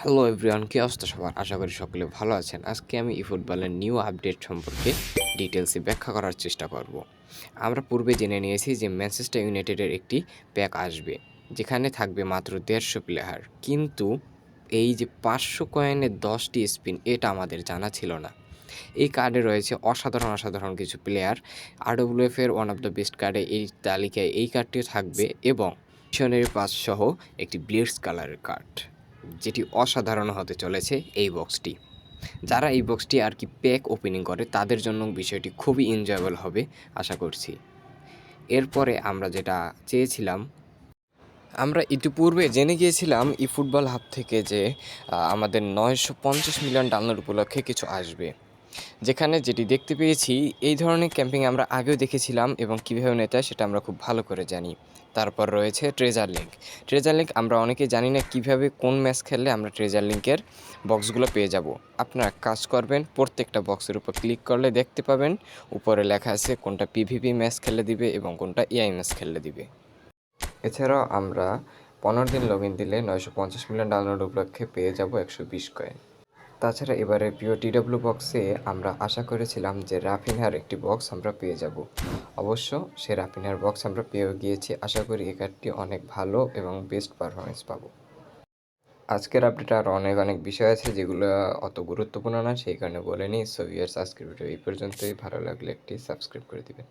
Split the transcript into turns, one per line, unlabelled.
Hello everyone, কি অবস্থা সবার? আশা করি সকলে ভালো আছেন। আজকে আমি ফুটবলের নিউ আপডেট সম্পর্কে ডিটেলসে ব্যাখ্যা করার চেষ্টা করব। আমরা পূর্বে জেনে নিয়েছি যে ম্যানচেস্টার ইউনাইটেডের একটি প্যাক আসবে, যেখানে থাকবে মাত্র 150 প্লেয়ার। কিন্তু এই যে 500 কয়েনের 10টি স্পিন, এটা আমাদের জানা ছিল না। এই কার্ডে রয়েছে অসাধারণ কিছু প্লেয়ার। আরডব্লিউএফ এর ওয়ান অফ দ্য বেস্ট কার্ডে এই তালিকায় এই কার্ডটিও থাকবে এবং মিশনারি পাস সহ একটি ব্লিটজ কালারের কার্ড, যেটি অসাধারণ হতে চলেছে এই বক্সটি। যারা এই বক্সটি আর কি প্যাক ওপেনিং করে তাদের জন্য বিষয়টি খুবই এনজয়েবল হবে আশা করছি। এরপরে আমরা যেটা চেয়েছিলাম, আমরা ইতিপূর্বে জেনে গিয়েছিলাম ফুটবল হাব থেকে যে আমাদের 950 মিলিয়ন ডাউনলোড উপলক্ষে কিছু আসবে, যেখানে যেটি দেখতে পেয়েছি এই ধরনের ক্যাম্পিং আমরা আগেও দেখেছিলাম এবং কীভাবে নিতে হয় সেটা আমরা খুব ভালো করে জানি। তারপর রয়েছে ট্রেজার লিঙ্ক। ট্রেজার লিঙ্ক আমরা অনেকেই জানি না কীভাবে কোন ম্যাচ খেললে আমরা ট্রেজার লিঙ্কের বক্সগুলো পেয়ে যাব। আপনারা কাজ করবেন, প্রত্যেকটা বক্সের উপর ক্লিক করলে দেখতে পাবেন উপরে লেখা আছে কোনটা পিভিপি ম্যাচ খেললে দিবে এবং কোনটা এআই ম্যাচ খেললে দিবে। এছাড়াও আমরা 15 দিন লগ ইন দিলে 950 মিলিয়ন ডাউনলোড উপলক্ষে পেয়ে যাব 120 কয়েন। তাছাড়া এবারে প্রিয় টিডব্লিউ বক্সে আমরা আশা করেছিলাম যে রাফিনহার একটি বক্স আমরা পেয়ে যাব। অবশ্য সে রাফিনহার বক্স আমরা পেয়েও গিয়েছি। আশা করি এই কার্ডটি অনেক ভালো এবং বেস্ট পারফরমেন্স পাবো। আজকের আপডেটে আরও অনেক বিষয় আছে যেগুলো অত গুরুত্বপূর্ণ না, সেই কারণে বলে নিই। সো ভিউয়ার্স, আজকের ভিডিও এই পর্যন্তই। ভালো লাগলে একটি সাবস্ক্রাইব করে দিবেন।